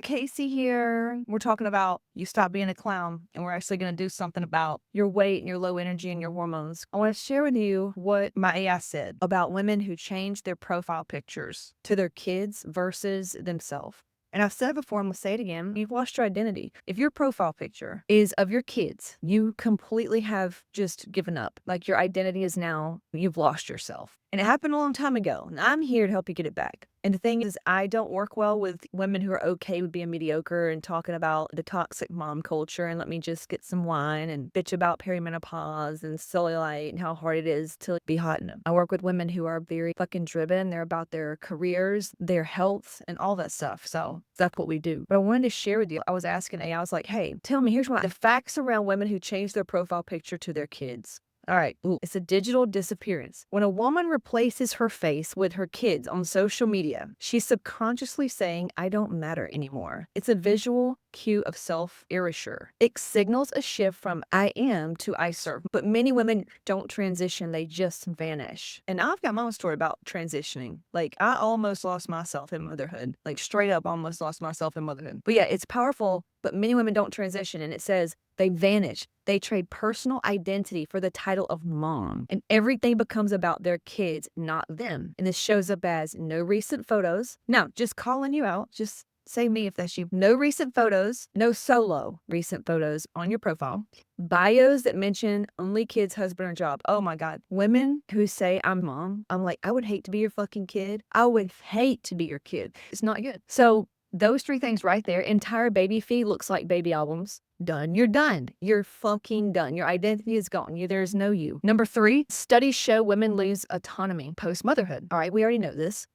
Casey here. We're talking about you stop being a clown, and we're actually going to do something about your weight and your low energy and your hormones. I want to share with you what my AI said about women who change their profile pictures to their kids versus themselves. And I've said it before, I'm going to say it again. You've lost your identity. If your profile picture is of your kids, you completely have just given up. Like your identity is now, you've lost yourself. And it happened a long time ago. And I'm here to help you get it back. And the thing is, I don't work well with women who are okay with being mediocre and talking about the toxic mom culture and let me just get some wine and bitch about perimenopause and cellulite and how hard it is to be hot in them. I work with women who are very fucking driven. They're about their careers, their health, and all that stuff. So that's what we do. But I wanted to share with you, I was asking AI, I was like, hey, tell me, here's what the facts around women who change their profile picture to their kids. All right. Ooh, it's a digital disappearance. When a woman replaces her face with her kids on social media, she's subconsciously saying, I don't matter anymore. It's a visual cue of self-erasure. It signals a shift from I am to I serve. But many women don't transition. They just vanish. And I've got my own story about transitioning. Like I almost lost myself in motherhood. Like straight up almost lost myself in motherhood. But yeah, it's powerful. But many women don't transition. And it says they vanish. They trade personal identity for the title of mom. And everything becomes about their kids, not them. And this shows up as no recent photos. Now, just calling you out. Just say me if that's you. No recent photos. No solo recent photos on your profile. Bios that mention only kids, husband, or job. Oh my God. Women who say I'm mom. I'm like, I would hate to be your fucking kid. I would hate to be your kid. It's not good. So those three things right there, entire baby feed looks like baby albums. Done. You're done. You're fucking done. Your identity is gone. There's no you. Number 3, studies show women lose autonomy post-motherhood. All right, we already know this.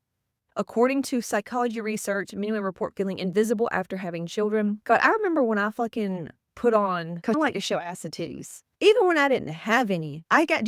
According to psychology research, many women report feeling invisible after having children. God, I remember when I fucking put on, because I like to show ass and titties. Even when I didn't have any, I got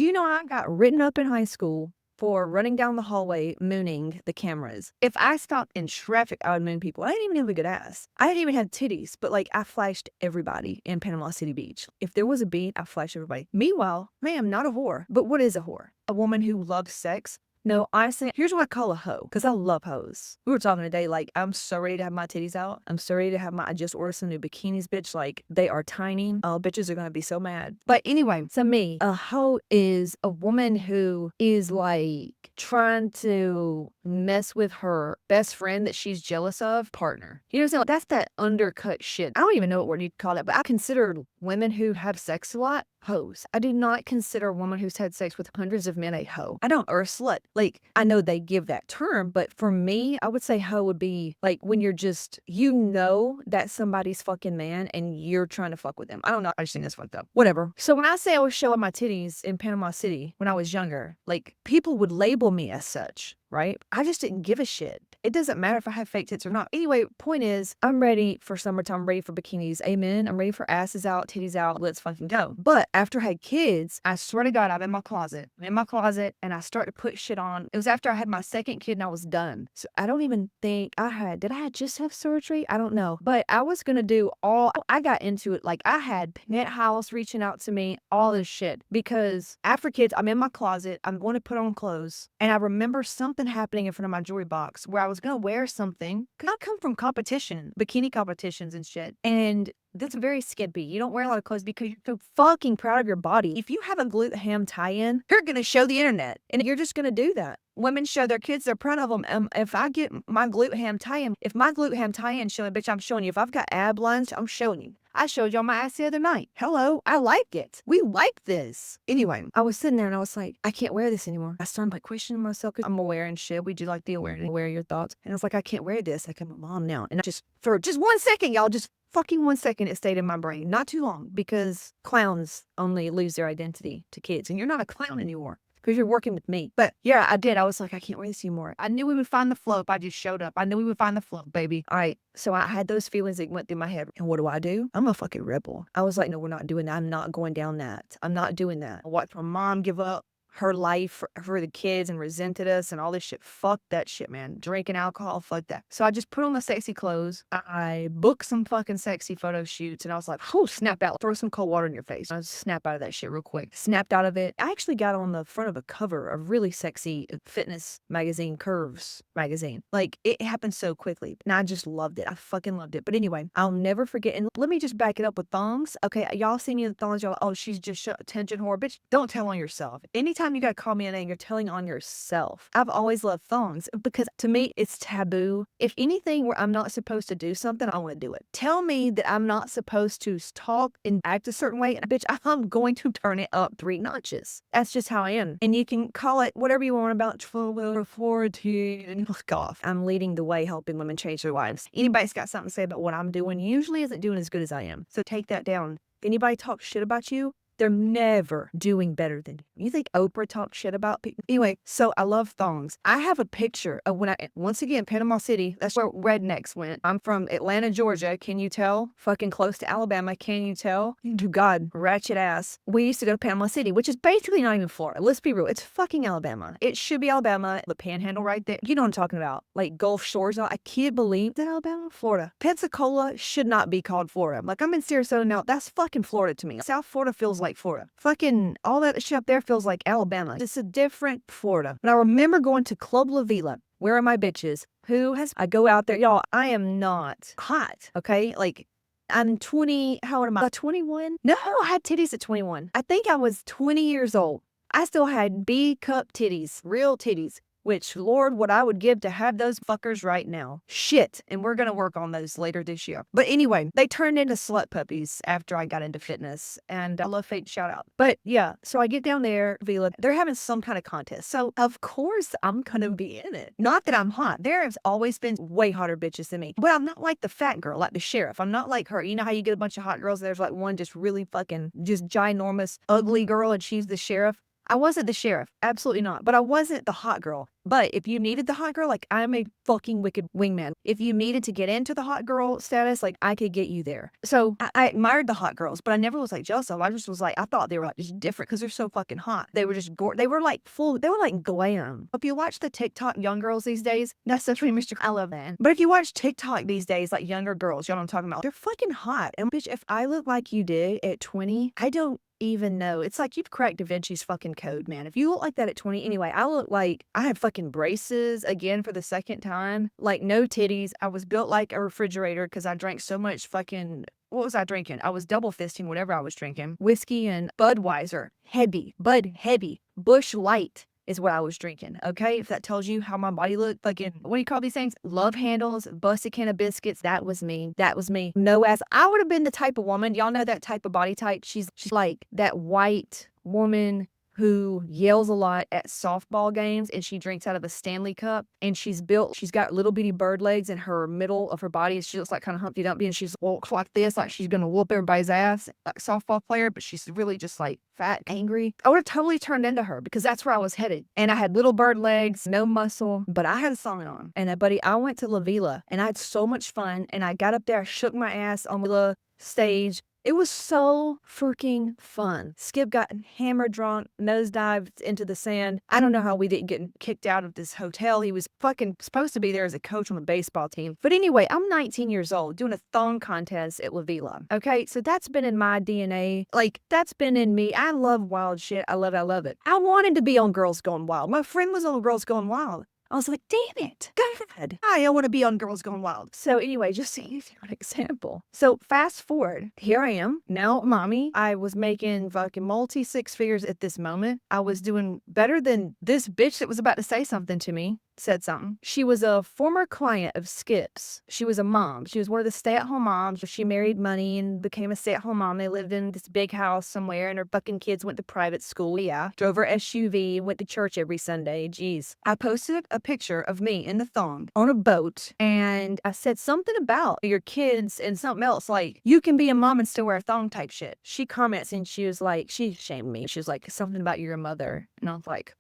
written up in high school for running down the hallway mooning the cameras. If I stopped in traffic, I would moon people. I didn't even have a good ass. I didn't even have titties, but like I flashed everybody in Panama City Beach. If there was a beat, I flashed everybody. Meanwhile, I am not a whore. But what is a whore? A woman who loves sex. No, honestly, here's what I call a hoe, because I love hoes. We were talking today, like, I'm so ready to have my titties out. I'm so ready to have I just ordered some new bikinis, bitch. Like, they are tiny. Oh, bitches are going to be so mad. But anyway, to me, a hoe is a woman who is like trying to mess with her best friend that she's jealous of partner. You know what I'm saying? Like, that's that undercut shit. I don't even know what word you'd call that, but I consider women who have sex a lot hoes. I do not consider a woman who's had sex with hundreds of men a hoe. I don't, or a slut. Like, I know they give that term, but for me, I would say hoe would be like when you're just, you know that somebody's fucking man and you're trying to fuck with them. I don't know. I just think that's fucked up. Whatever. So when I say I was showing my titties in Panama City when I was younger, like people would label me as such. Right? I just didn't give a shit. It doesn't matter if I have fake tits or not. Anyway, point is, I'm ready for summertime. I'm ready for bikinis. Amen. I'm ready for asses out, titties out. Let's fucking go. But after I had kids, I swear to God, I'm in my closet. And I started to put shit on. It was after I had my second kid and I was done. So I don't even think did I just have surgery? I don't know. But I was going to do I got into it. Like I had Penthouse reaching out to me, all this shit. Because after kids, I'm in my closet. I'm going to put on clothes. And I remember something happening in front of my jewelry box where I was going to wear something. Cause I come from competition, bikini competitions and shit. And that's very skimpy. You don't wear a lot of clothes because you're so fucking proud of your body. If you have a glute ham tie-in, you're going to show the internet and you're just going to do that. Women show their kids, they're proud of them. If I get my glute ham tie-in, if my glute ham tie-in showing, bitch, I'm showing you. If I've got ab lines, I'm showing you. I showed y'all my ass the other night. Hello, I like it. We like this. Anyway, I was sitting there and I was like, I can't wear this anymore. I started like questioning myself because I'm aware and shit. We do like the awareness, aware of your thoughts. And I was like, I can't wear this. Like I'm a mom now. And I just, for just 1 second, y'all, just fucking 1 second, it stayed in my brain. Not too long because clowns only lose their identity to kids. And you're not a clown anymore. Because you're working with me. But yeah, I did. I was like, I can't wear this anymore. I knew we would find the flow if I just showed up. I knew we would find the flow, baby. All right. So I had those feelings that went through my head. And what do? I'm a fucking rebel. I was like, no, we're not doing that. I'm not going down that. I'm not doing that. I watched my mom give up her life for the kids and resented us and all this shit. Fuck that shit, man. Drinking alcohol, fuck that. So I just put on the sexy clothes. I booked some fucking sexy photo shoots, and I was like, oh, snap out. Throw some cold water in your face. I snap out of that shit real quick. Snapped out of it. I actually got on the front of a cover of really sexy fitness magazine, Curves magazine. Like, it happened so quickly, and I just loved it. I fucking loved it. But anyway, I'll never forget. And let me just back it up with thongs. Okay, y'all see me in thongs, y'all, oh, she's just attention whore. Bitch, don't tell on yourself. Anytime you gotta call me a name, you're telling on yourself. I've always loved thongs because to me, it's taboo. If anything where I'm not supposed to do something, I want to do it. Tell me that I'm not supposed to talk and act a certain way, and bitch, I'm going to turn it up 3 notches. That's just how I am. And you can call it whatever you want about 12 or 14. Fuck off. I'm leading the way, helping women change their lives. Anybody's got something to say about what I'm doing usually isn't doing as good as I am. So take that down. If anybody talks shit about you, they're never doing better than you. You think Oprah talks shit about people? Anyway, so I love thongs. I have a picture of when once again, Panama City, that's where rednecks went. I'm from Atlanta, Georgia. Can you tell? Fucking close to Alabama. Can you tell? God, ratchet ass. We used to go to Panama City, which is basically not even Florida. Let's be real. It's fucking Alabama. It should be Alabama. The panhandle right there. You know what I'm talking about. Like Gulf Shores. I can't believe that Alabama, Florida. Pensacola should not be called Florida. Like, I'm in Sarasota now. That's fucking Florida to me. South Florida feels like Florida. Fucking all that shit up there feels like Alabama. It's a different Florida. And I remember going to Club La Vila. Where are my bitches? I go out there. Y'all, I am not hot. Okay? Like, I'm 20. How old am I? 21? No, I had titties at 21. I think I was 20 years old. I still had B cup titties. Real titties. Which, Lord, what I would give to have those fuckers right now. Shit. And we're going to work on those later this year. But anyway, they turned into slut puppies after I got into fitness. And I love fate shout out. But yeah, so I get down there, Vila. They're having some kind of contest. So, of course, I'm going to be in it. Not that I'm hot. There has always been way hotter bitches than me. But I'm not like the fat girl, like the sheriff. I'm not like her. You know how you get a bunch of hot girls? There's like one just really fucking, just ginormous, ugly girl, and she's the sheriff. I wasn't the sheriff. Absolutely not. But I wasn't the hot girl. But if you needed the hot girl, like, I'm a fucking wicked wingman. If you needed to get into the hot girl status, like, I could get you there. So I admired the hot girls, but I never was like jealous of them. I just was like, I thought they were like just different because they're so fucking hot. They were just they were like glam. If you watch the TikTok young girls these days, that's such a Mr. I love that. But if you watch TikTok these days, like younger girls, you know what I'm talking about? They're fucking hot. And bitch, if I look like you did at 20, I don't even know. It's like you've cracked Da Vinci's fucking code, man. If you look like that at 20, anyway, I look like I had fucking braces again for the second time, like no titties. I was built like a refrigerator because I drank so much fucking, what was I drinking? I was double fisting whatever I was drinking. Whiskey and Budweiser, Bud heavy, Bush Light is what I was drinking, okay? If that tells you how my body looked, fucking, what do you call these things? Love handles, busted can of biscuits. That was me. No ass. I would have been the type of woman, y'all know that type of body type. She's like that white woman who yells a lot at softball games, and she drinks out of a Stanley cup, and she's got little bitty bird legs in her middle of her body. She looks like kind of Humpty Dumpty, and she's walks like this, like she's gonna whoop everybody's ass, like a softball player, but she's really just like fat, angry. I would have totally turned into her because that's where I was headed. And I had little bird legs, no muscle, but I had a song on. And buddy, I went to La Vila, and I had so much fun, and I got up there, I shook my ass on the stage. It was so freaking fun. Skip got hammered drunk, nosedived into the sand. I don't know how we didn't get kicked out of this hotel. He was fucking supposed to be there as a coach on the baseball team. But anyway, I'm 19 years old doing a thong contest at La Vila. Okay, so that's been in my DNA. Like, that's been in me. I love wild shit. I love it. I wanted to be on Girls Gone Wild. My friend was on Girls Gone Wild. I was like, damn it, God, I want to be on Girls Gone Wild. So anyway, just to give you an example. So fast forward, here I am, now mommy. I was making fucking multi-six figures at this moment. I was doing better than this bitch that was about to say something to me. Said something. She was a former client of Skip's. She was a mom. She was one of the stay-at-home moms. She married money and became a stay-at-home mom. They lived in this big house somewhere, and her fucking kids went to private school. Yeah. Drove her SUV, went to church every Sunday. Jeez. I posted a picture of me in the thong on a boat, and I said something about your kids and something else, like, you can be a mom and still wear a thong type shit. She comments, and she was like, she shamed me. She was like, something about your mother. And I was like,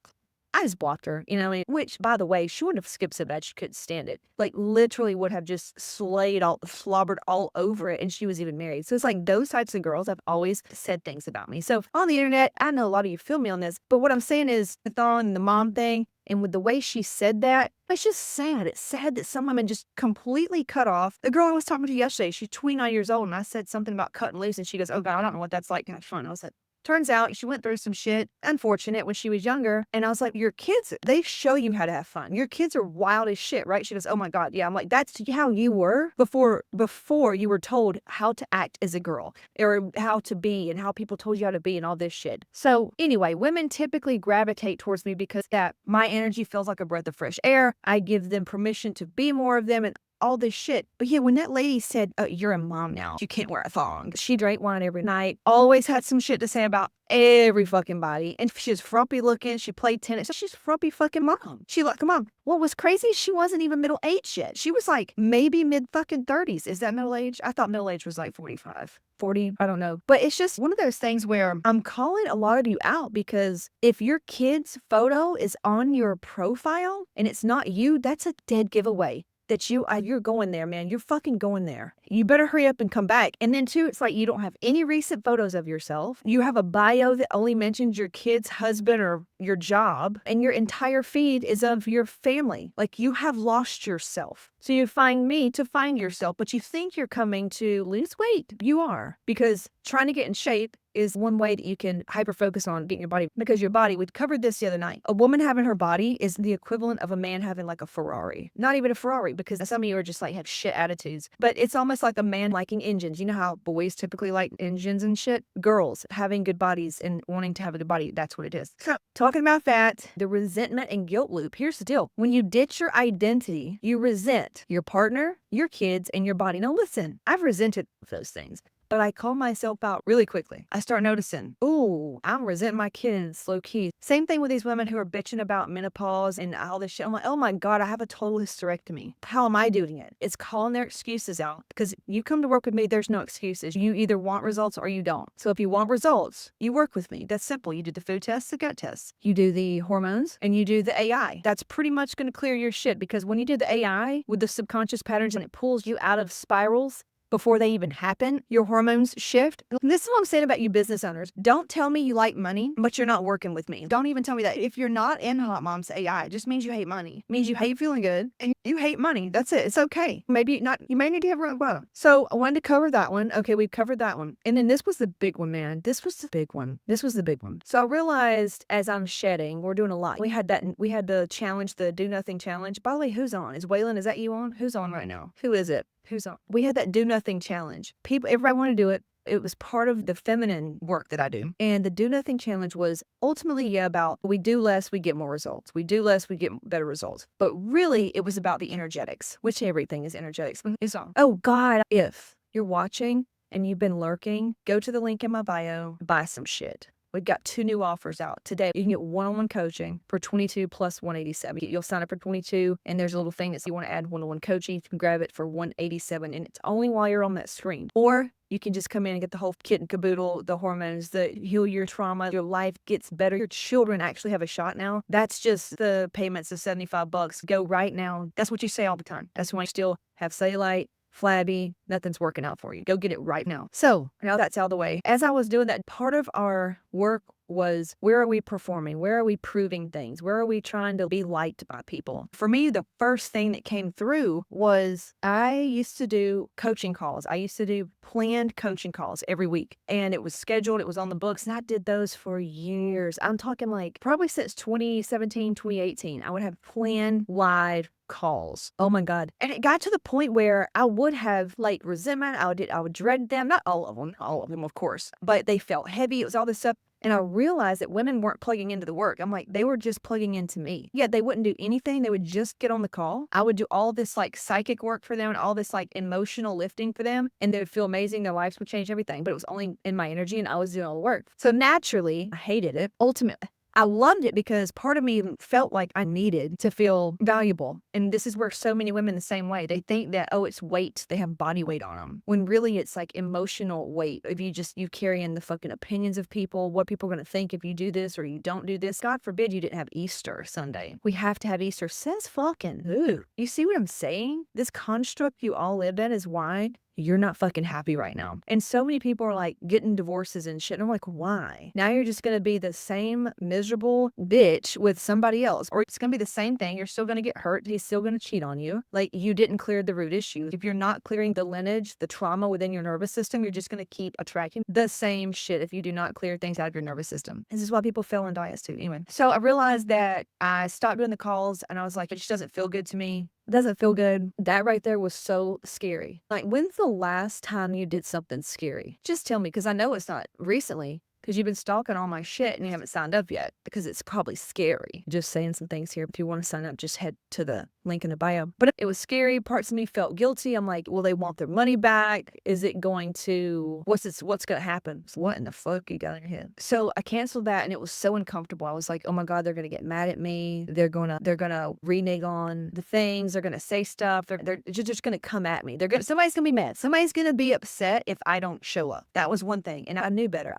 I just blocked her, you know, which, by the way, she wouldn't have skipped so bad she couldn't stand it. Like, literally would have just slobbered all over it, and she was even married. So it's like those types of girls have always said things about me. So on the internet, I know a lot of you feel me on this, but what I'm saying is the thong and the mom thing, and with the way she said that, it's just sad. It's sad that some women just completely cut off. The girl I was talking to yesterday, she's 29 years old, and I said something about cutting loose, and she goes, "Oh God, I don't know what that's like." Kind of fun. I was like, turns out she went through some shit, unfortunate, when she was younger. And I was like, your kids, they show you how to have fun. Your kids are wild as shit, right? She goes, "Oh my God, yeah." I'm like, that's how you were before you were told how to act as a girl, or how to be, and how people told you how to be, and all this shit. So anyway, women typically gravitate towards me because that my energy feels like a breath of fresh air. I give them permission to be more of them, and all this shit. But yeah, when that lady said, "You're a mom now, you can't wear a thong." She drank wine every night, always had some shit to say about every fucking body. And she was frumpy looking. She played tennis. She's a frumpy fucking mom. She like, come on. What was crazy? She wasn't even middle aged yet. She was like maybe mid fucking 30s. Is that middle age? I thought middle age was like 45, 40. I don't know. But it's just one of those things where I'm calling a lot of you out, because if your kid's photo is on your profile and it's not you, that's a dead giveaway that you're going there, man. You're fucking going there. You better hurry up and come back. And then too, it's like you don't have any recent photos of yourself. You have a bio that only mentions your kid's husband or your job, and your entire feed is of your family. Like, you have lost yourself. So you find me to find yourself, but you think you're coming to lose weight. You are, because trying to get in shape is one way that you can hyper focus on getting your body, because your body, we covered this the other night. A woman having her body is the equivalent of a man having like a Ferrari. Not even a Ferrari, because some of you are just like have shit attitudes, but it's almost like a man liking engines. You know how boys typically like engines and shit? Girls having good bodies and wanting to have a good body, that's what it is. So talking about that, the resentment and guilt loop. Here's the deal. When you ditch your identity, you resent your partner, your kids, and your body. Now listen, I've resented those things, but I call myself out really quickly. I start noticing, ooh, I'm resenting my kids, low key. Same thing with these women who are bitching about menopause and all this shit. I'm like, oh my God, I have a total hysterectomy. How am I doing it? It's calling their excuses out, because you come to work with me, there's no excuses. You either want results or you don't. So if you want results, you work with me. That's simple. You do the food tests, the gut tests. You do the hormones, and you do the AI. That's pretty much going to clear your shit, because when you do the AI with the subconscious patterns and it pulls you out of spirals before they even happen, your hormones shift. This is what I'm saying about you business owners. Don't tell me you like money, but you're not working with me. Don't even tell me that. If you're not in Hotmomz AI, it just means you hate money. It means you hate feeling good and you hate money. That's it. It's okay. Maybe not. You may need to have rock bottom. So I wanted to cover that one. Okay, we've covered that one. And then this was the big one, man. This was the big one. This was the big one. So I realized as I'm shedding, we're doing a lot. We had the challenge, the do nothing challenge. By the way, who's on? Is Waylon, is that you on? Who's on right now? Who is it? Who's on? We had that do nothing challenge. Everybody wanted to do it. It was part of the feminine work that I do. And the do nothing challenge was ultimately about we do less, we get more results. We do less, we get better results. But really, it was about the energetics, which everything is energetics. It's on. Oh God, if you're watching and you've been lurking, go to the link in my bio, buy some shit. We've got 2 new offers out today. You can get one-on-one coaching for $22 plus $187. You'll sign up for $22, and there's a little thing that you want to add one-on-one coaching. You can grab it for $187, and it's only while you're on that screen. Or you can just come in and get the whole kit and caboodle, the hormones, the heal your trauma, your life gets better. Your children actually have a shot now. That's just the payments of $75. Go right now. That's what you say all the time. That's when you still have cellulite, flabby, nothing's working out for you. Go get it right now. So now that's out of the way. As I was doing that, part of our work was, where are we performing? Where are we proving things? Where are we trying to be liked by people? For me, the first thing that came through was I used to do coaching calls. I used to do planned coaching calls every week, and it was scheduled. It was on the books, and I did those for years. I'm talking like probably since 2017, 2018. I would have planned live calls. Oh my God. And it got to the point where I would have like resentment. I would dread them. Not all of them, of course, but they felt heavy. It was all this stuff. And I realized that women weren't plugging into the work. I'm like, they were just plugging into me. Yeah, they wouldn't do anything. They would just get on the call. I would do all this like psychic work for them and all this like emotional lifting for them. And they would feel amazing. Their lives would change everything. But it was only in my energy, and I was doing all the work. So naturally, I hated it. Ultimately, I loved it because part of me felt like I needed to feel valuable. And this is where so many women the same way. They think that, oh, it's weight. They have body weight on them. When really it's like emotional weight. If you carry in the fucking opinions of people, what people are going to think if you do this or you don't do this. God forbid you didn't have Easter Sunday. We have to have Easter. Says fucking who? You see what I'm saying? This construct you all live in is why you're not fucking happy right now. And so many people are like getting divorces and shit. And I'm like, why? Now you're just going to be the same miserable bitch with somebody else. Or it's going to be the same thing. You're still going to get hurt. He's still going to cheat on you. Like, you didn't clear the root issue. If you're not clearing the lineage, the trauma within your nervous system, you're just going to keep attracting the same shit if you do not clear things out of your nervous system. This is why people fail on diets too. Anyway, so I realized that I stopped doing the calls and I was like, it just doesn't feel good to me. Doesn't feel good. That right there was so scary. Like, when's the last time you did something scary? Just tell me, because I know it's not recently, because you've been stalking all my shit and you haven't signed up yet, because it's probably scary. Just saying some things here. If you want to sign up, just head to the link in the bio. But it was scary. Parts of me felt guilty. I'm like, will they want their money back? Is it going to, what's going to happen? What in the fuck you got in your head? So I canceled that and it was so uncomfortable. I was like, oh my God, they're going to get mad at me. They're going to renege on the things. They're going to say stuff. They're just going to come at me. Somebody's going to be mad. Somebody's going to be upset if I don't show up. That was one thing. And I knew better.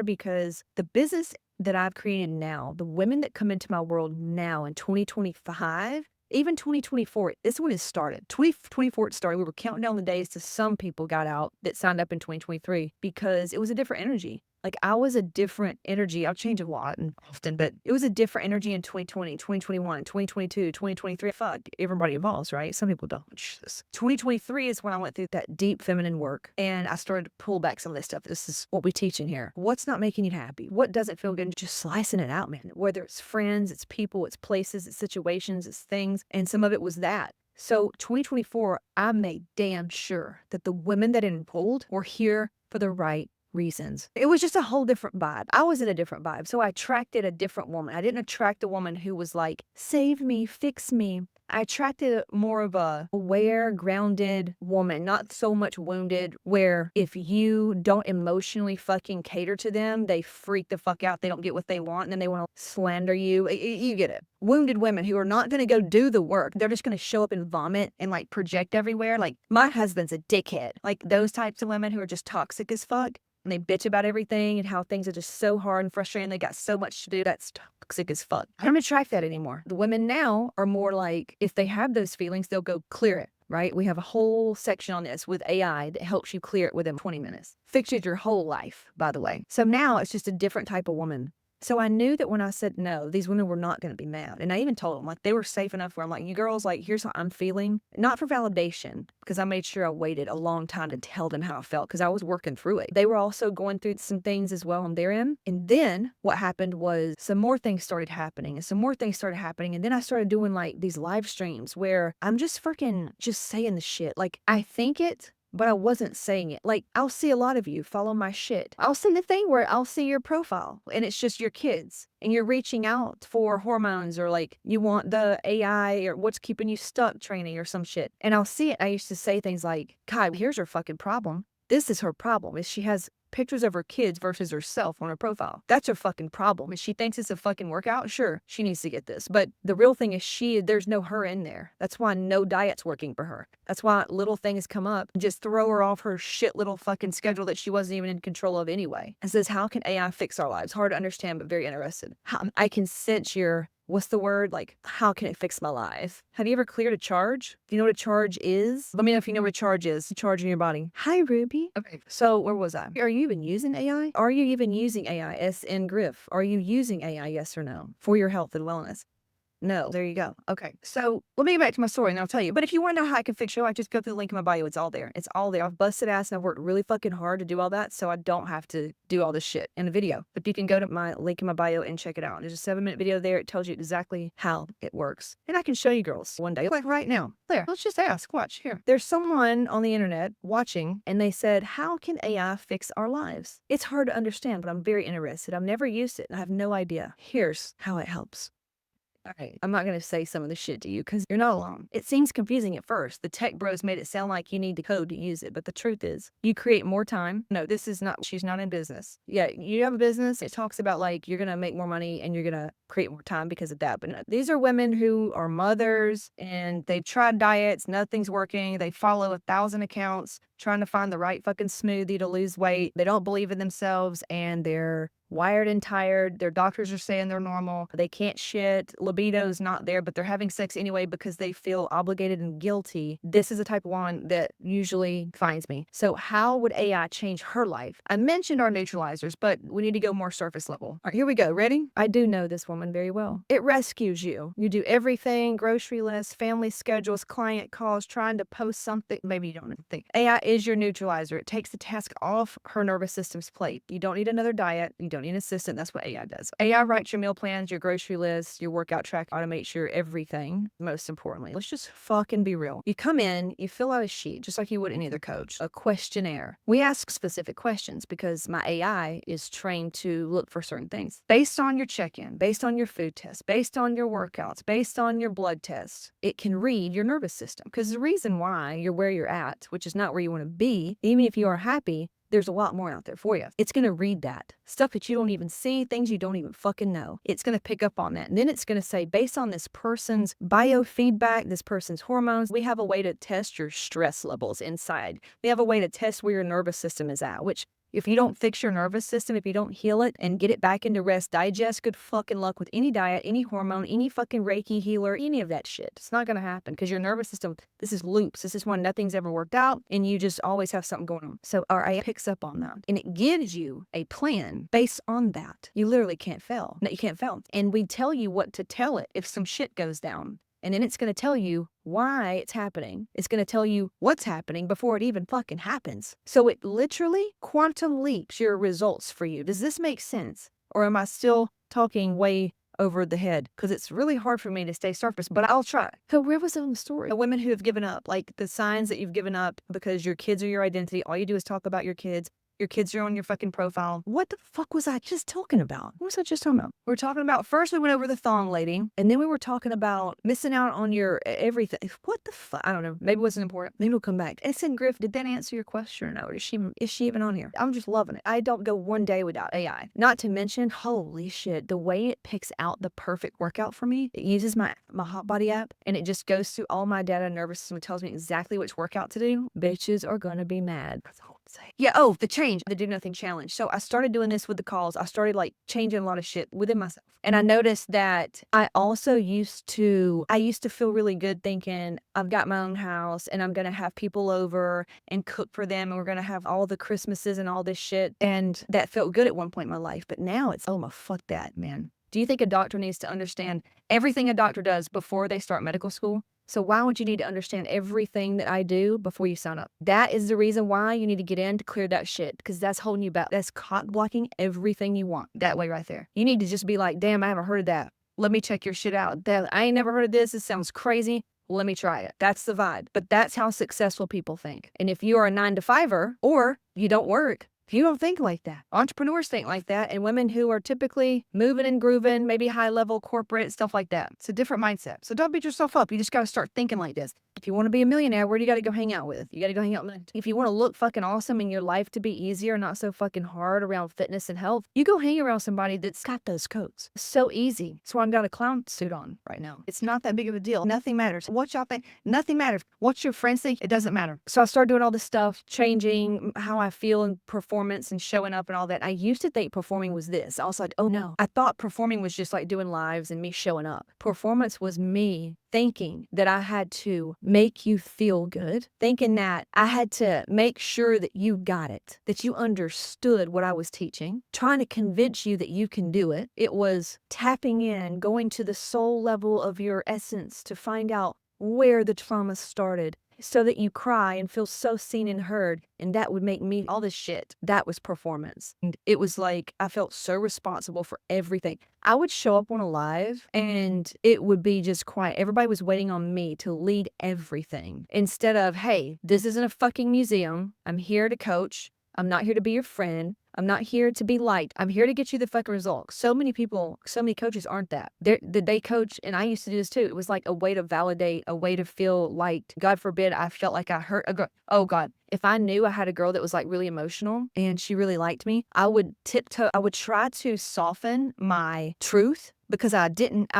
Because the business that I've created now, the women that come into my world now in 2025, even 2024, this one has started. 2024 it started. We were counting down the days to some people got out that signed up in 2023 because it was a different energy. Like, I was a different energy. I'll change a lot and often, but it was a different energy in 2020, 2021, 2022, 2023. Fuck, everybody evolves, right? Some people don't. 2023 is when I went through that deep feminine work and I started to pull back some of this stuff. This is what we teach in here. What's not making you happy? What doesn't feel good? Just slicing it out, man. Whether it's friends, it's people, it's places, it's situations, it's things. And some of it was that. So 2024, I made damn sure that the women that enrolled were here for the right reasons. It was just a whole different vibe. I was in a different vibe. So I attracted a different woman. I didn't attract a woman who was like, save me, fix me. I attracted more of a aware, grounded woman, not so much wounded, where if you don't emotionally fucking cater to them, they freak the fuck out. They don't get what they want and then they want to slander you. You get it. Wounded women who are not going to go do the work. They're just going to show up and vomit and like project everywhere. Like, my husband's a dickhead. Like, those types of women who are just toxic as fuck. And they bitch about everything and how things are just so hard and frustrating. They got so much to do. That's toxic as fuck. I don't attract that anymore. The women now are more like, if they have those feelings, they'll go clear it, right? We have a whole section on this with AI that helps you clear it within 20 minutes. Fixes your whole life, by the way. So now it's just a different type of woman. So I knew that when I said no, these women were not going to be mad. And I even told them, like, they were safe enough where I'm like, you girls, like, here's how I'm feeling. Not for validation, because I made sure I waited a long time to tell them how I felt, because I was working through it. They were also going through some things as well on their end. And then what happened was some more things started happening and some more things started happening. And then I started doing like these live streams where I'm just freaking just saying the shit. Like, I think it, but I wasn't saying it. Like, I'll see a lot of you follow my shit. I'll see the thing where I'll see your profile and it's just your kids and you're reaching out for hormones or like you want the AI or what's keeping you stuck training or some shit. And I'll see it. I used to say things like, Kai, here's her fucking problem. This is her problem, is she has pictures of her kids versus herself on her profile. That's her fucking problem. If she thinks it's a fucking workout, sure, she needs to get this. But the real thing is there's no her in there. That's why no diet's working for her. That's why little things come up and just throw her off her shit little fucking schedule that she wasn't even in control of anyway. And says, how can AI fix our lives? Hard to understand, but very interested. I can sense your, what's the word? Like, how can it fix my life? Have you ever cleared a charge? Do you know what a charge is? Let me know if you know what a charge is. A charge in your body. Hi, Ruby. Okay, so where was I? Are you even using AI? Are you even using AI? S in Griff. Are you using AI, yes or no? For your health and wellness? No, there you go. Okay, so let me get back to my story and I'll tell you. But if you want to know how I can fix your life, just go through the link in my bio. It's all there. It's all there. I've busted ass and I've worked really fucking hard to do all that, so I don't have to do all this shit in a video. But you can go to my link in my bio and check it out. There's a 7-minute video there. It tells you exactly how it works. And I can show you girls one day, like right now. There, let's just ask. Watch here. There's someone on the internet watching and they said, how can AI fix our lives? It's hard to understand, but I'm very interested. I've never used it and I have no idea. Here's how it helps. All right, I'm not going to say some of the shit to you because you're not alone. It seems confusing at first. The tech bros made it sound like you need to code to use it, but the truth is you create more time. No, this is not, she's not in business. Yeah, you have a business. It talks about like you're going to make more money and you're going to create more time because of that. But no, these are women who are mothers and they've tried diets. Nothing's working. They follow 1,000 accounts trying to find the right fucking smoothie to lose weight. They don't believe in themselves and they're wired and tired. Their doctors are saying they're normal. They can't shit. Libido's not there, but they're having sex anyway because they feel obligated and guilty. This is the type of one that usually finds me. So how would AI change her life? I mentioned our neutralizers, but we need to go more surface level. All right, here we go. Ready? I do know this woman very well. It rescues you. You do everything, grocery lists, family schedules, client calls, trying to post something. Maybe you don't think. AI is your neutralizer. It takes the task off her nervous system's plate. You don't need another diet. You don't need an assistant. That's what AI does. AI writes your meal plans, your grocery lists, your workout track, automates your everything. Most importantly, let's just fucking be real. You come in, you fill out a sheet, just like you would any other coach, a questionnaire. We ask specific questions because my AI is trained to look for certain things. Based on your check-in, based on your food test, based on your workouts, based on your blood test, it can read your nervous system. Because the reason why you're where you're at, which is not where you want to be, even if you are happy, there's a lot more out there for you. It's going to read that. Stuff that you don't even see, things you don't even fucking know. It's going to pick up on that. And then it's going to say, based on this person's biofeedback, this person's hormones, we have a way to test your stress levels inside. We have a way to test where your nervous system is at, which if you don't fix your nervous system, if you don't heal it and get it back into rest, digest, good fucking luck with any diet, any hormone, any fucking Reiki healer, any of that shit. It's not going to happen because your nervous system, this is loops. This is when nothing's ever worked out and you just always have something going on. So our AI picks up on that and it gives you a plan based on that. You literally can't fail. No, you can't fail. And we tell you what to tell it if some shit goes down. And then it's going to tell you why it's happening. It's going to tell you what's happening before it even fucking happens. So it literally quantum leaps your results for you. Does this make sense? Or am I still talking way over the head? Because it's really hard for me to stay surface, but I'll try. So where was it in the story? The women who have given up, like the signs that you've given up because your kids are your identity. All you do is talk about your kids. Your kids are on your fucking profile. What the fuck was I just talking about? What was I just talking about? We were talking about, first we went over the thong lady, and then we were talking about missing out on your everything. What the fuck? I don't know. Maybe it wasn't important. Maybe we'll come back. And said, Griff, did that answer your question or no? Is she even on here? I'm just loving it. I don't go one day without AI. Not to mention, holy shit, the way it picks out the perfect workout for me. It uses my Hotbody app, and it just goes through all my data and nervous system and tells me exactly which workout to do. Bitches are gonna be mad. That's all I'm saying. Yeah, the change, the do nothing challenge. So I started doing this with the calls. I started like changing a lot of shit within myself. And I noticed that I also used to feel really good thinking I've got my own house and I'm going to have people over and cook for them. And we're going to have all the Christmases and all this shit. And that felt good at one point in my life. But now it's, fuck that, man. Do you think a doctor needs to understand everything a doctor does before they start medical school? So why would you need to understand everything that I do before you sign up? That is the reason why you need to get in to clear that shit, because that's holding you back. That's cock blocking everything you want that way right there. You need to just be like, damn, I haven't heard of that. Let me check your shit out. I ain't never heard of this. This sounds crazy. Let me try it. That's the vibe. But that's how successful people think. And if you are a 9-to-5er or you don't work, you don't think like that. Entrepreneurs think like that, and women who are typically moving and grooving, maybe high-level corporate, stuff like that. It's a different mindset. So don't beat yourself up. You just got to start thinking like this. If you want to be a millionaire, where do you got to go hang out with? You got to go hang out with. If you want to look fucking awesome and your life to be easier, not so fucking hard around fitness and health, you go hang around somebody that's got those coats. It's so easy. That's why I've got a clown suit on right now. It's not that big of a deal. Nothing matters. What y'all think? Nothing matters. What your friends think? It doesn't matter. So I started doing all this stuff, changing how I feel in performance and showing up and all that. I used to think performing was this. I was like, oh no. I thought performing was just like doing lives and me showing up. Performance was me thinking that I had to make you feel good, thinking that I had to make sure that you got it, that you understood what I was teaching, trying to convince you that you can do it. It was tapping in, going to the soul level of your essence to find out where the trauma started, so that you cry and feel so seen and heard. And that would make me all this shit. That was performance. And it was like, I felt so responsible for everything. I would show up on a live and it would be just quiet. Everybody was waiting on me to lead everything. Instead of, hey, this isn't a fucking museum. I'm here to coach. I'm not here to be your friend. I'm not here to be liked. I'm here to get you the fucking result. So many people, so many coaches aren't that. They coach, and I used to do this too. It was like a way to validate, a way to feel liked. God forbid I felt like I hurt a girl. Oh God. If I knew I had a girl that was like really emotional and she really liked me, I would tiptoe, I would try to soften my truth because I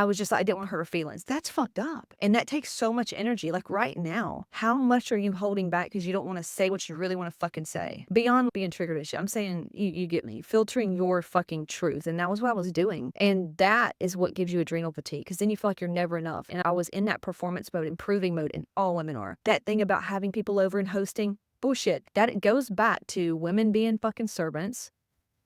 was just like, I didn't want to hurt her feelings. That's fucked up. And that takes so much energy. Like right now, how much are you holding back because you don't want to say what you really want to fucking say? Beyond being triggered and shit, I'm saying, you get me, filtering your fucking truth. And that was what I was doing. And that is what gives you adrenal fatigue, because then you feel like you're never enough. And I was in that performance mode, improving mode, and all women are. That thing about having people over and hosting, bullshit. That it goes back to women being fucking servants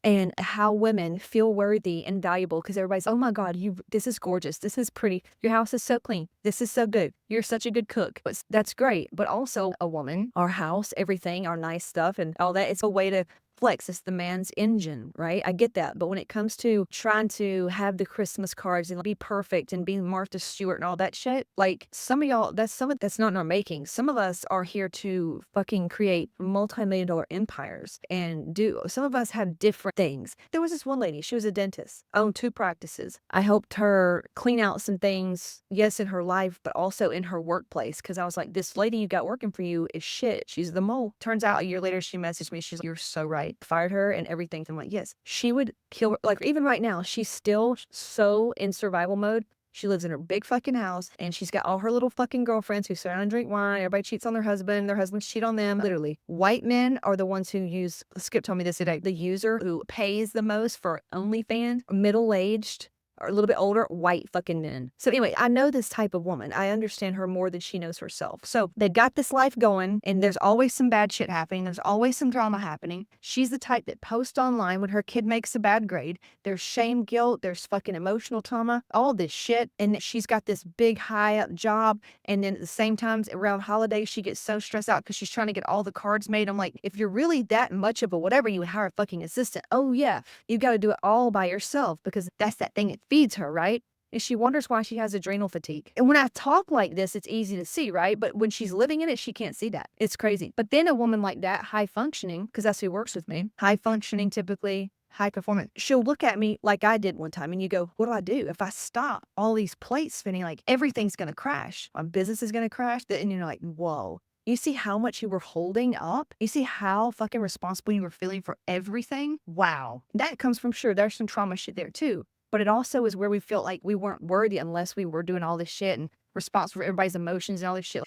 and how women feel worthy and valuable because everybody's, oh my God, this is gorgeous. This is pretty. Your house is so clean. This is so good. You're such a good cook. That's great. But also a woman, our house, everything, our nice stuff and all that, it's a way to flex. It's the man's engine, right? I get that. But when it comes to trying to have the Christmas cards and be perfect and be Martha Stewart and all that shit, like some of y'all, that's not in our making. Some of us are here to fucking create multi-million-dollar empires and some of us have different things. There was this one lady, she was a dentist, owned 2 practices. I helped her clean out some things, yes, in her life, but also in her workplace. Cause I was like, this lady you got working for you is shit. She's the mole. Turns out a year later, she messaged me. She's like, you're so right. Fired her and everything. I'm like, yes, she would kill her. Like even right now, she's still so in survival mode. She lives in her big fucking house and she's got all her little fucking girlfriends who sit around and drink wine. Everybody cheats on their husbands cheat on them. Literally, white men are the ones who use, Skip told me this today, the user who pays the most for OnlyFans, middle-aged, or a little bit older, white fucking men. So anyway, I know this type of woman. I understand her more than she knows herself. So they've got this life going and there's always some bad shit happening. There's always some drama happening. She's the type that posts online when her kid makes a bad grade. There's shame, guilt, there's fucking emotional trauma, all this shit. And she's got this big high up job. And then at the same time, around holidays, she gets so stressed out because she's trying to get all the cards made. I'm like, if you're really that much of a whatever, you would hire a fucking assistant. Oh yeah, you got to do it all by yourself because that's that thing that feeds her, right? And she wonders why she has adrenal fatigue. And when I talk like this, it's easy to see, right? But when she's living in it, she can't see that. It's crazy. But then a woman like that, high functioning, because that's who works with me, high functioning, typically high performance, she'll look at me like I did one time and you go, what do? If I stop all these plates spinning, like everything's going to crash. My business is going to crash. And you're like, whoa. You see how much you were holding up? You see how fucking responsible you were feeling for everything? Wow. That comes from, sure, there's some trauma shit there too. But it also is where we felt like we weren't worthy unless we were doing all this shit and responsible for everybody's emotions and all this shit.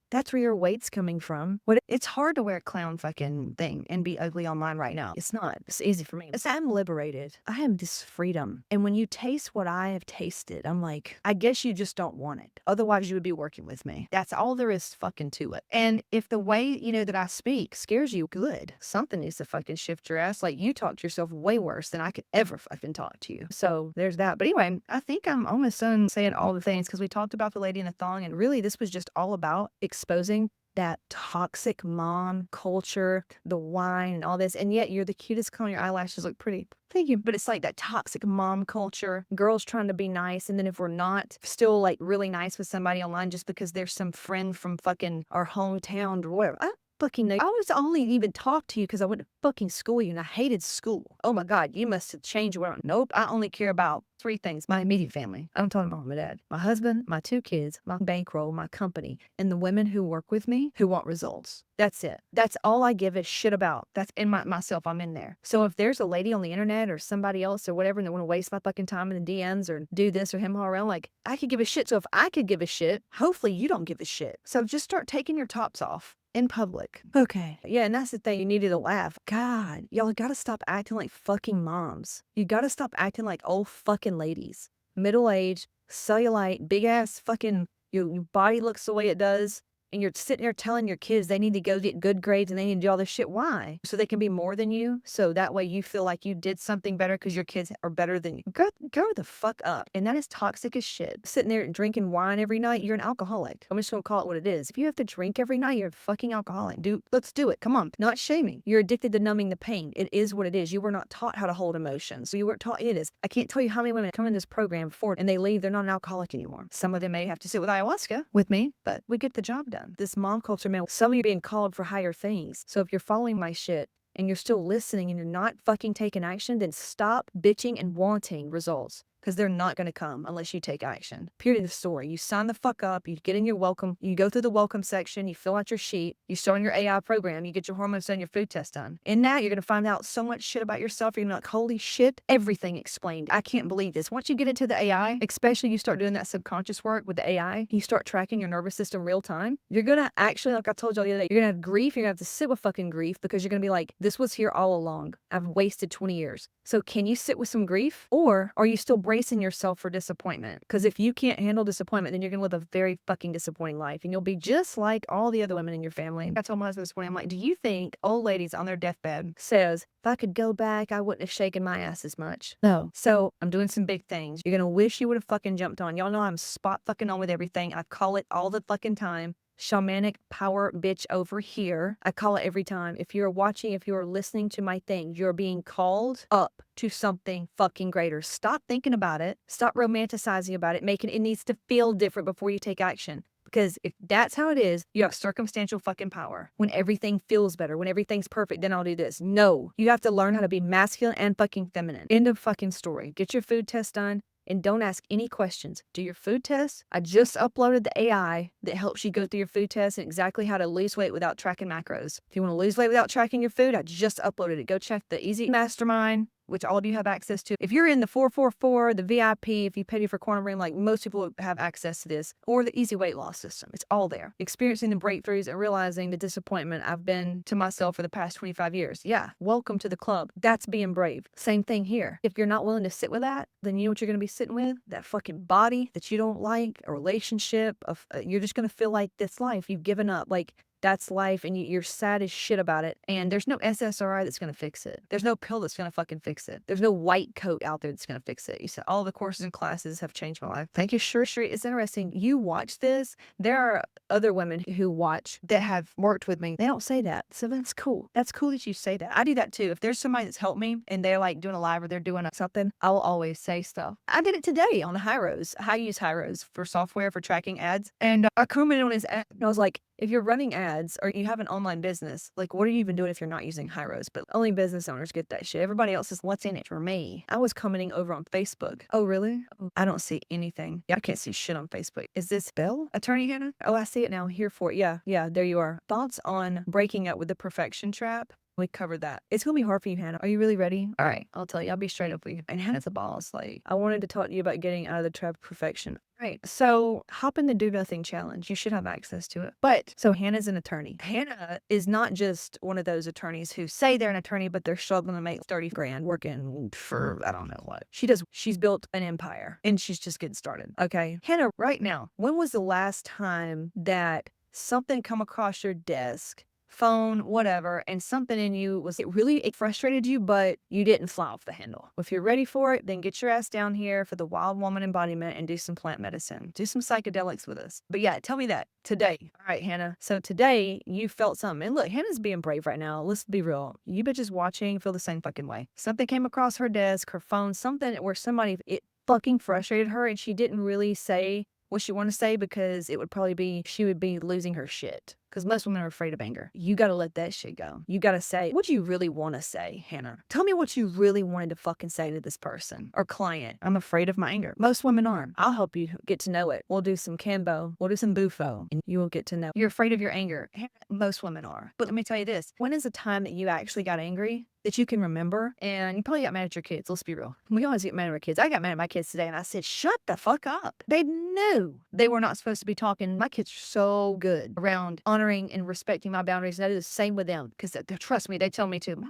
That's where your weight's coming from. It's hard to wear a clown fucking thing and be ugly online right now. It's not. It's easy for me. I'm liberated. I have this freedom. And when you taste what I have tasted, I'm like, I guess you just don't want it. Otherwise, you would be working with me. That's all there is fucking to it. And if the way, that I speak scares you, good. Something needs to fucking shift your ass. Like you talk to yourself way worse than I could ever fucking talk to you. So there's that. But anyway, I think I'm almost done saying all the things because we talked about the lady in the thong and really this was just all about exposing that toxic mom culture, the wine and all this. And yet you're the cutest color, your eyelashes look pretty. Thank you. But it's like that toxic mom culture, girls trying to be nice. And then if we're not still like really nice with somebody online just because there's some friend from fucking our hometown or whatever. I was only even talk to you because I went to fucking school you and I hated school. Oh my God, you must have changed your world. Nope, I only care about 3 things. My immediate family. I'm talking about my dad, my husband, my 2 kids, my bankroll, my company, and the women who work with me who want results. That's it. That's all I give a shit about. That's in myself. I'm in there. So if there's a lady on the internet or somebody else or whatever and they want to waste my fucking time in the DMs or do this or him all around, like I could give a shit. So if I could give a shit, hopefully you don't give a shit. So just start taking your tops off. In public. Okay. Yeah, and that's the thing. You needed to laugh. God, y'all gotta stop acting like fucking moms. You gotta stop acting like old fucking ladies. Middle-aged, cellulite, big-ass fucking, your body looks the way it does. And you're sitting there telling your kids they need to go get good grades and they need to do all this shit. Why? So they can be more than you? So that way you feel like you did something better because your kids are better than you. Go the fuck up. And that is toxic as shit. Sitting there drinking wine every night, you're an alcoholic. I'm just gonna call it what it is. If you have to drink every night, you're a fucking alcoholic. Let's do it. Come on. Not shaming. You're addicted to numbing the pain. It is what it is. You were not taught how to hold emotions. So you weren't taught it is. I can't tell you how many women come in this program before and they leave, they're not an alcoholic anymore. Some of them may have to sit with ayahuasca with me, but we get the job done. This mom culture, man, some of you are being called for higher things. So if you're following my shit, and you're still listening and you're not fucking taking action, then stop bitching and wanting results. Because they're not going to come unless you take action. Period of the story. You sign the fuck up, you get in your welcome, you go through the welcome section, you fill out your sheet, you start on your AI program, you get your hormones done, your food test done. And now you're going to find out so much shit about yourself. You're going to be like, holy shit, everything explained. I can't believe this. Once you get into the AI, especially you start doing that subconscious work with the AI, you start tracking your nervous system real time. You're going to actually, like I told you the other day, you're going to have grief. You're going to have to sit with fucking grief because you're going to be like, this was here all along. I've wasted 20 years. So can you sit with some grief, or are you still bracing yourself for disappointment? Because if you can't handle disappointment, then you're going to live a very fucking disappointing life, and you'll be just like all the other women in your family. I told my husband this morning, I'm like, do you think old ladies on their deathbed says, if I could go back, I wouldn't have shaken my ass as much? No. So I'm doing some big things. You're going to wish you would have fucking jumped on. Y'all know I'm spot fucking on with everything. I call it all the fucking time. Shamanic power bitch over here. I call it every time. If you're watching, if you're listening to my thing, you're being called up to something fucking greater. Stop thinking about it. Stop romanticizing about it. Making it needs to feel different before you take action. Because if that's how it is, you have circumstantial fucking power. When everything feels better, when everything's perfect, then I'll do this. No, you have to learn how to be masculine and fucking feminine. End of fucking story. Get your food test done. And don't ask any questions. Do your food test. I just uploaded the AI that helps you go through your food test and exactly how to lose weight without tracking macros. If you want to lose weight without tracking your food, I just uploaded it. Go check the Easy Mastermind, which all of you have access to. If you're in the 444, the VIP, if you pay for corner room, like most people have access to this, or the easy weight loss system, it's all there. Experiencing the breakthroughs and realizing the disappointment I've been to myself for the past 25 years. Yeah, welcome to the club. That's being brave. Same thing here. If you're not willing to sit with that, then you know what you're going to be sitting with? That fucking body that you don't like, a relationship of, you're just going to feel like this life, you've given up. Like, that's life, and you're sad as shit about it. And there's no SSRI that's going to fix it. There's no pill that's going to fucking fix it. There's no white coat out there that's going to fix it. You said, all the courses and classes have changed my life. Thank you. Sure. It's interesting. You watch this. There are other women who watch that have worked with me. They don't say that. So that's cool. That's cool that you say that. I do that too. If there's somebody that's helped me and they're like doing a live or they're doing something, I'll always say stuff. I did it today on Hyros. I use Hyros for software for tracking ads. And I commented on his ad. And I was like, if you're running ads or you have an online business, like, what are you even doing if you're not using Hyros? But only business owners get that shit. Everybody else is, what's in it for me? I was commenting over on Facebook. Oh, really? I don't see anything. Yeah, I can't see shit on Facebook. Is this Bell? Attorney Hannah? Oh, I see it now. Here for it. Yeah, there you are. Thoughts on breaking up with the perfection trap? We covered that. It's going to be hard for you, Hannah. Are you really ready? All right, I'll tell you. I'll be straight up with you. And Hannah's a boss. Like, I wanted to talk to you about getting out of the trap of perfection. Right. So hop in the do nothing challenge. You should have access to it. But so Hannah's an attorney. Hannah is not just one of those attorneys who say they're an attorney, but they're struggling to make 30 grand working for, I don't know what. She's built an empire and she's just getting started. Okay. Hannah, right now, when was the last time that something come across your desk, phone, whatever, and something in you it frustrated you, but you didn't fly off the handle? If you're ready for it, then get your ass down here for the wild woman embodiment and do some plant medicine. Do some psychedelics with us. But yeah, tell me that today. All right, Hannah. So today you felt something. And look, Hannah's being brave right now. Let's be real. You bitches watching feel the same fucking way. Something came across her desk, her phone, something where it fucking frustrated her and she didn't really say what she wanted to say because it would probably be, she would be losing her shit. Because most women are afraid of anger. You got to let that shit go. You got to say what you really want to say, Hannah. Tell me what you really wanted to fucking say to this person or client. I'm afraid of my anger. Most women are. I'll help you get to know it. We'll do some Cambo. We'll do some Bufo. And you will get to know. You're afraid of your anger. Most women are. But let me tell you this. When is the time that you actually got angry that you can remember? And you probably got mad at your kids. Let's be real. We always get mad at our kids. I got mad at my kids today and I said, shut the fuck up. They knew they were not supposed to be talking. My kids are so good around honoring and respecting my boundaries. And I do the same with them because trust me, they tell me to.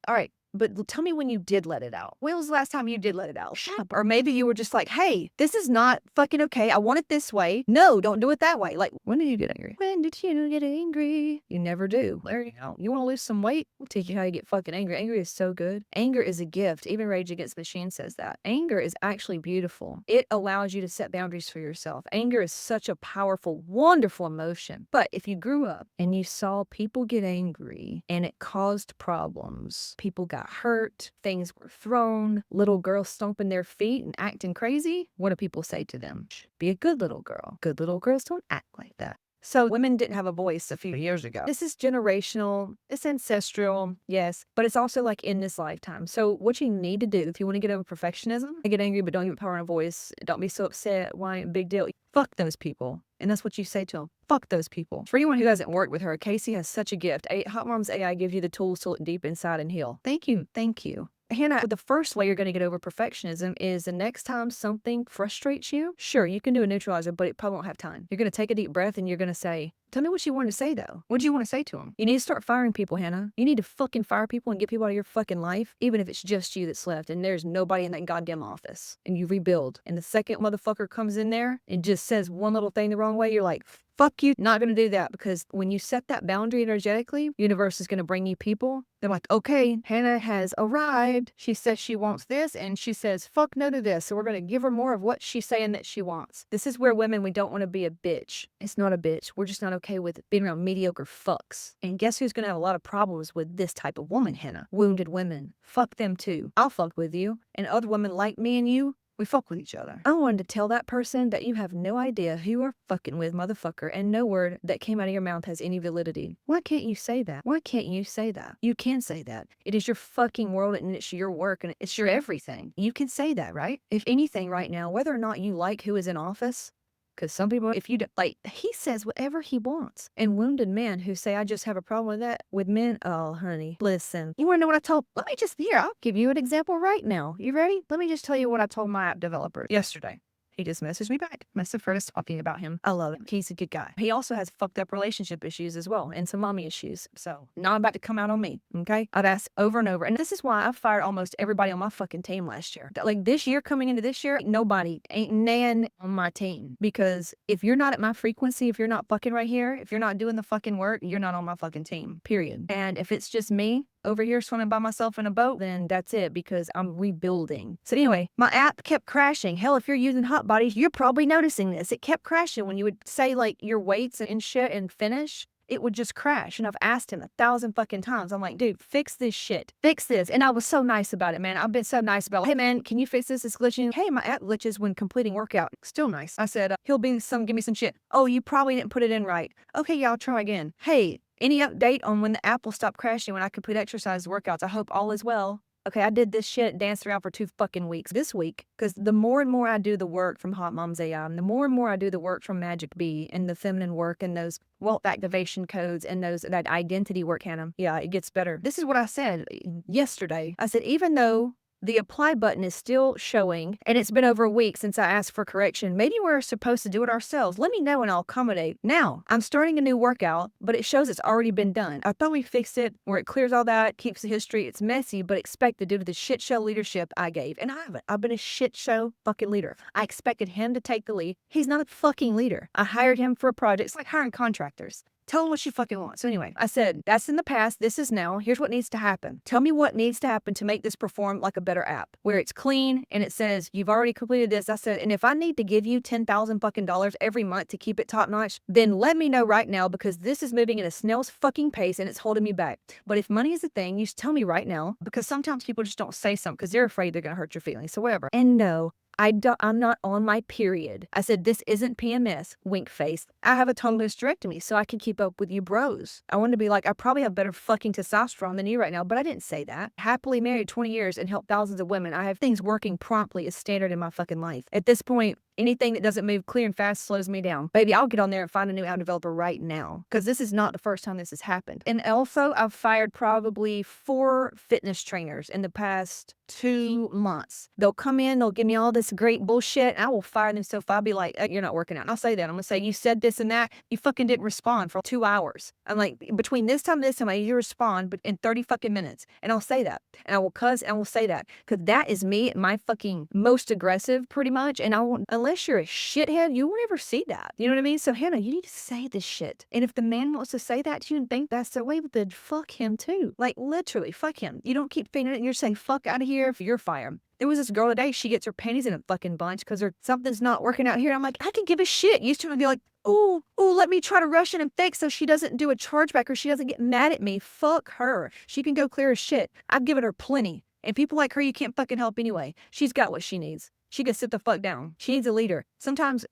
All right. But tell me when you did let it out. When was the last time you did let it out? Shut up. Or maybe you were just like, hey, this is not fucking okay. I want it this way. No, don't do it that way. Like, when did you get angry? When did you get angry? You never do. There you go. You want to lose some weight? We'll teach you how you get fucking angry. Angry is so good. Anger is a gift. Even Rage Against the Machine says that. Anger is actually beautiful. It allows you to set boundaries for yourself. Anger is such a powerful, wonderful emotion. But if you grew up and you saw people get angry and it caused problems, people got hurt, things were thrown, little girls stomping their feet and acting crazy, what do people say to them? Be a good little girl. Good little girls don't act like that. So women didn't have a voice a few years ago. This is generational, it's ancestral, yes, but it's also like in this lifetime. So what you need to do if you want to get over perfectionism, get angry but don't give power and a voice, don't be so upset, why, big deal. Fuck those people. And that's what you say to them. Fuck those people. For anyone who hasn't worked with her, Casey has such a gift. Hotmomz AI gives you the tools to look deep inside and heal. Thank you. Thank you. Hannah, the first way you're going to get over perfectionism is the next time something frustrates you, sure, you can do a neutralizer, but it probably won't have time. You're going to take a deep breath and you're going to say, tell me what you want to say, though. What do you want to say to them? You need to start firing people, Hannah. You need to fucking fire people and get people out of your fucking life, even if it's just you that's left and there's nobody in that goddamn office. And you rebuild. And the second motherfucker comes in there and just says one little thing the wrong way, you're like, fuck you, not going to do that. Because when you set that boundary energetically, universe is going to bring you people. They're like, okay, Hannah has arrived. She says she wants this, and she says, fuck no to this. So we're going to give her more of what she's saying that she wants. This is where women, we don't want to be a bitch. It's not a bitch. We're just not okay with being around mediocre fucks. And guess who's going to have a lot of problems with this type of woman, Hannah? Wounded women. Fuck them too. I'll fuck with you. And other women like me and you, we fuck with each other. I wanted to tell that person that you have no idea who you are fucking with, motherfucker, and no word that came out of your mouth has any validity. Why can't you say that? Why can't you say that? You can say that. It is your fucking world and it's your work and it's your everything. You can say that, right? If anything right now, whether or not you like who is in office, because some people, if you don't, like, he says whatever he wants. And wounded men who say, I just have a problem with that, with men, oh, honey, listen. You want to know what I told? I'll give you an example right now. You ready? Let me just tell you what I told my app developer yesterday. He just messaged me back. Must have heard us talking about him. I love him. He's a good guy. He also has fucked up relationship issues as well and some mommy issues. So not about to come out on me, okay? I've asked over and over. And this is why I fired almost everybody on my fucking team last year. Like this year, coming into this year, nobody, ain't nan on my team. Because if you're not at my frequency, if you're not fucking right here, if you're not doing the fucking work, you're not on my fucking team, period. And if it's just me over here swimming by myself in a boat, then that's it, because I'm rebuilding. So anyway, my app kept crashing. Hell, if you're using Hotbodies, you're probably noticing this. It kept crashing when you would say like your weights and shit and finish. It would just crash. And I've asked him 1,000 fucking times. I'm like, dude, fix this shit. Fix this. And I was so nice about it, man. I've been so nice about it. Hey, man, can you fix this? It's glitching. Hey, my app glitches when completing workout. Still nice. I said, he'll be some, give me some shit. Oh, you probably didn't put it in right. Okay, yeah, I'll try again. Hey, any update on when the app will stop crashing when I complete exercise workouts? I hope all is well. Okay, I did this shit, danced around for 2 fucking weeks this week, because the more and more I do the work from Hotmomz AI, and the more I do the work from Magic Bee and the feminine work and those wealth activation codes and that identity work, Hannah, yeah, it gets better. This is what I said yesterday. I said, even though the apply button is still showing, and it's been over a week since I asked for correction. Maybe we're supposed to do it ourselves. Let me know and I'll accommodate. Now, I'm starting a new workout, but it shows it's already been done. I thought we fixed it where it clears all that, keeps the history. It's messy, but expected due to the shit show leadership I gave. And I haven't. I've been a shit show fucking leader. I expected him to take the lead. He's not a fucking leader. I hired him for a project. It's like hiring contractors. Tell them what you fucking want. So anyway, I said, that's in the past. This is now. Here's what needs to happen. Tell me what needs to happen to make this perform like a better app, where it's clean and it says, you've already completed this. I said, and if I need to give you $10,000 fucking dollars every month to keep it top notch, then let me know right now, because this is moving at a snail's fucking pace and it's holding me back. But if money is a thing, you just tell me right now, because sometimes people just don't say something because they're afraid they're going to hurt your feelings. So whatever. And no, I'm not on my period. I said, this isn't PMS, wink face. I have a total hysterectomy so I can keep up with you bros. I wanted to be like, I probably have better fucking testosterone than you right now, but I didn't say that. Happily married 20 years and helped thousands of women. I have things working promptly as standard in my fucking life. At this point, anything that doesn't move clear and fast slows me down. Baby, I'll get on there and find a new app developer right now, because this is not the first time this has happened. And also, I've fired probably 4 fitness trainers in the past 2 months. They'll come in, they'll give me all this great bullshit, and I will fire them so far. I'll be like, you're not working out. And I'll say that. I'm going to say, you said this and that. You fucking didn't respond for 2 hours. I'm like, between this time and this time, I need you to respond but in 30 fucking minutes. And I'll say that. And I will cuss and I will say that. Because that is me at my fucking most aggressive, pretty much. And I won't, unless you're a shithead, you won't ever see that. You know what I mean? So, Hannah, you need to say this shit. And if the man wants to say that to you and think that's the way, then fuck him too. Like, literally, fuck him. You don't keep thinking it and you're saying, fuck out of here if you're fired. There was this girl today, she gets her panties in a fucking bunch because something's not working out here. I'm like, I can give a shit. Used to be like, oh, let me try to rush in and fix so she doesn't do a chargeback or she doesn't get mad at me. Fuck her. She can go clear as shit. I've given her plenty. And people like her, you can't fucking help anyway. She's got what she needs. She can sit the fuck down. She needs a leader. Sometimes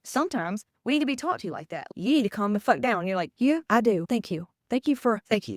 We need to be taught to you like that. You need to calm the fuck down. You're like, yeah, I do. Thank you. Thank you.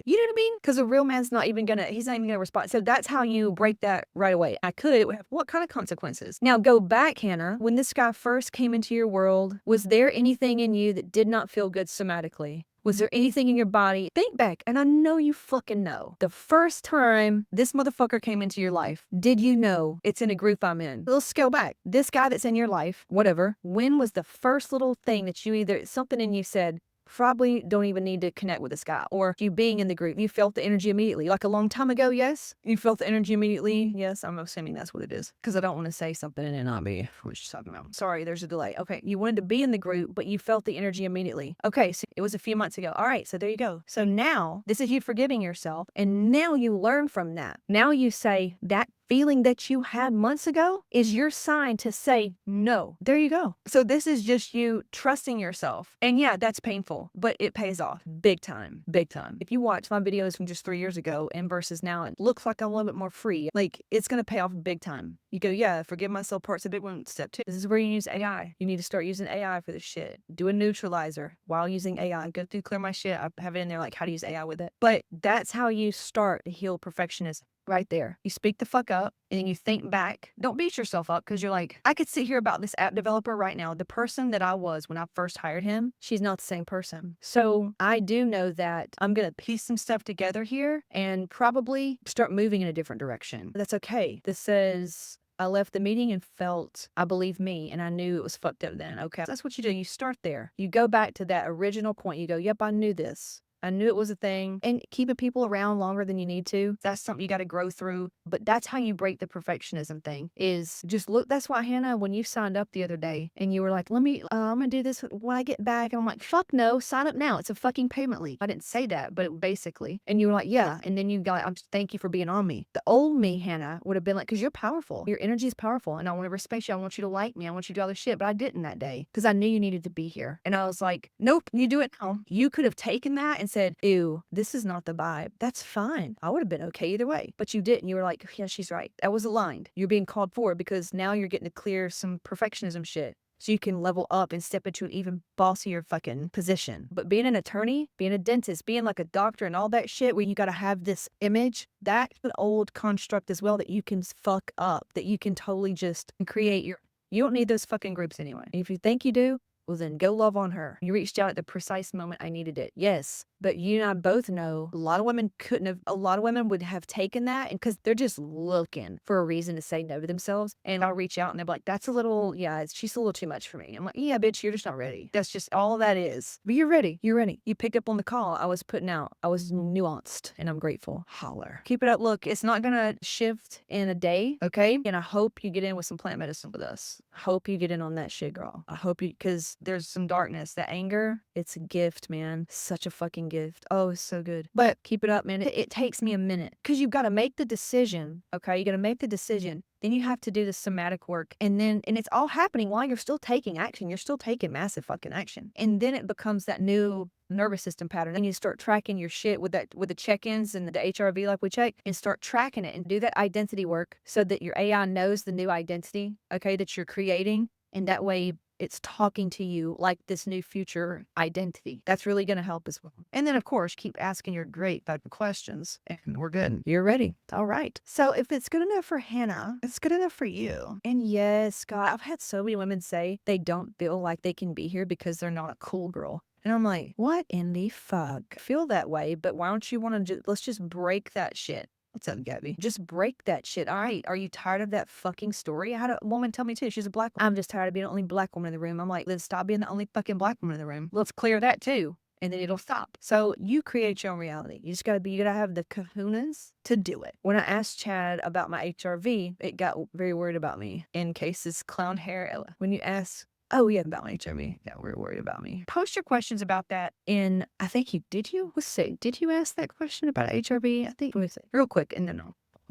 You know what I mean? Because a real man's not even gonna, he's not even gonna respond. So that's how you break that right away. I could, it would have what kind of consequences? Now go back, Hannah. When this guy first came into your world, was there anything in you that did not feel good somatically? Was there anything in your body? Think back, and I know you fucking know. The first time this motherfucker came into your life, did you know it's in a group I'm in? Let's scale back. This guy that's in your life, whatever, when was the first little thing that you either, something in you said, probably don't even need to connect with this guy, or you being in the group, you felt the energy immediately, like a long time ago, yes? You felt the energy immediately, yes? I'm assuming that's what it is, because I don't want to say something and it not be what you're talking about. Sorry, there's a delay. Okay, you wanted to be in the group, but you felt the energy immediately. Okay, so it was a few months ago. All right, so there you go. So now, this is you forgiving yourself, and now you learn from that. Now you say, that feeling that you had months ago is your sign to say no. There you go. So this is just you trusting yourself. And yeah, that's painful, but it pays off big time, big time. If you watch my videos from just 3 years ago and versus now, it looks like I'm a little bit more free. Like, it's going to pay off big time. You go, yeah, forgive myself part's a big one. Step 2. This is where you use AI. You need to start using AI for this shit. Do a neutralizer while using AI. Go through clear my shit. I have it in there like how to use AI with it. But that's how you start to heal perfectionism. Right there. You speak the fuck up and then you think back. Don't beat yourself up because you're like, I could sit here about this app developer right now. The person that I was when I first hired him, she's not the same person. So I do know that I'm going to piece some stuff together here and probably start moving in a different direction. That's okay. This says, I left the meeting and felt, I believe me, and I knew it was fucked up then. Okay. That's what you do. You start there. You go back to that original point. You go, yep, I knew this. I knew it was a thing. And keeping people around longer than you need to, that's something you got to grow through. But that's how you break the perfectionism thing, is just look. That's why, Hannah, when you signed up the other day and you were like, I'm going to do this when I get back. And I'm like, fuck no, sign up now. It's a fucking payment leave. I didn't say that, but basically. And you were like, yeah. And then you got, thank you for being on me. The old me, Hannah, would have been like, because you're powerful. Your energy is powerful. And I want to respect you. I want you to like me. I want you to do all this shit. But I didn't that day because I knew you needed to be here. And I was like, nope, you do it now. You could have taken that and said, ew, this is not the vibe. That's fine. I would have been okay either way. But you didn't. You were like, yeah, she's right. That was aligned. You're being called forward because now you're getting to clear some perfectionism shit. So you can level up and step into an even bossier fucking position. But being an attorney, being a dentist, being like a doctor and all that shit where you got to have this image, that's an old construct as well that you can fuck up, that you can totally just create your, you don't need those fucking groups anyway. If you think you do, well then go love on her. You reached out at the precise moment I needed it. Yes. But you and I both know a lot of women would have taken that, and because they're just looking for a reason to say no to themselves. And I'll reach out and they'll be like, that's a little, yeah, she's a little too much for me. I'm like, yeah, bitch, you're just not ready. That's just all that is. But you're ready. You're ready. You picked up on the call I was putting out. I was nuanced and I'm grateful. Holler. Keep it up. Look, it's not going to shift in a day. Okay. And I hope you get in with some plant medicine with us. Hope you get in on that shit, girl. I hope you, because there's some darkness. That anger, it's a gift, man. Such a fucking gift. Oh, it's so good. But keep it up, man. It takes me a minute because you've got to make the decision. Okay. You got to make the decision. Then you have to do the somatic work. And it's all happening while you're still taking action. You're still taking massive fucking action. And then it becomes that new nervous system pattern. Then you start tracking your shit with the check-ins and the HRV like we check, and start tracking it and do that identity work so that your AI knows the new identity, okay, that you're creating. And that way it's talking to you like this new future identity. That's really going to help as well. And then, of course, keep asking your great type of questions and we're good. You're ready. All right. So if it's good enough for Hannah, it's good enough for you. And yes, God, I've had so many women say they don't feel like they can be here because they're not a cool girl. And I'm like, what in the fuck? I feel that way, but why don't you want to let's just break that shit. What's up, Gabby? Just break that shit. All right. Are you tired of that fucking story? I had a woman tell me too. She's a black woman. I'm just tired of being the only black woman in the room. I'm like, then stop being the only fucking black woman in the room. Let's clear that too. And then it'll stop. So you create your own reality. You gotta have the kahunas to do it. When I asked Chad about my HRV, it got very worried about me in case this clown hair. When you ask, oh yeah, about my HRV. Yeah, we're worried about me. Post your questions about that. And I think did you ask that question about HRV? I think, let me see real quick. And then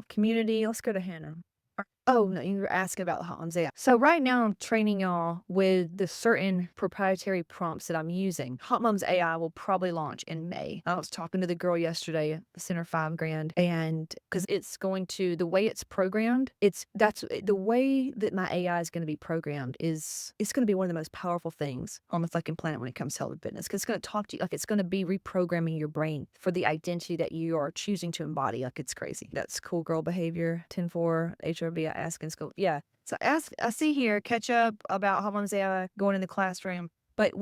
community. Let's go to Hannah. Oh, no, you were asking about the Hotmomz AI. So right now I'm training y'all with the certain proprietary prompts that I'm using. Hotmomz AI will probably launch in May. I was talking to the girl yesterday, sent her $5,000, and because it's going to, the way it's programmed, that's the way that my AI is going to be programmed is it's going to be one of the most powerful things on the fucking planet when it comes to health and fitness. Because it's going to talk to you like it's going to be reprogramming your brain for the identity that you are choosing to embody. Like it's crazy. That's cool girl behavior. 10-4 HRB. Ask in school. Yeah. So I see here, catch up about Hotmomz AI going in the classroom. But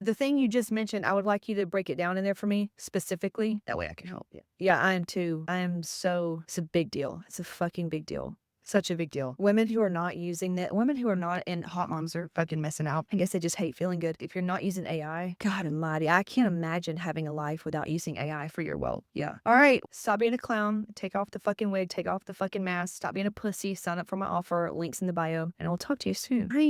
the thing you just mentioned, I would like you to break it down in there for me specifically. That way I can help you. Yeah, I am too. It's a big deal. It's a fucking big deal. Such a big deal. Women who are not using that, women who are not in Hotmomz are fucking missing out. I guess they just hate feeling good. If you're not using AI, God almighty, I can't imagine having a life without using AI for your wealth. Yeah. All right. Stop being a clown. Take off the fucking wig. Take off the fucking mask. Stop being a pussy. Sign up for my offer. Links in the bio. And I'll talk to you soon. Bye.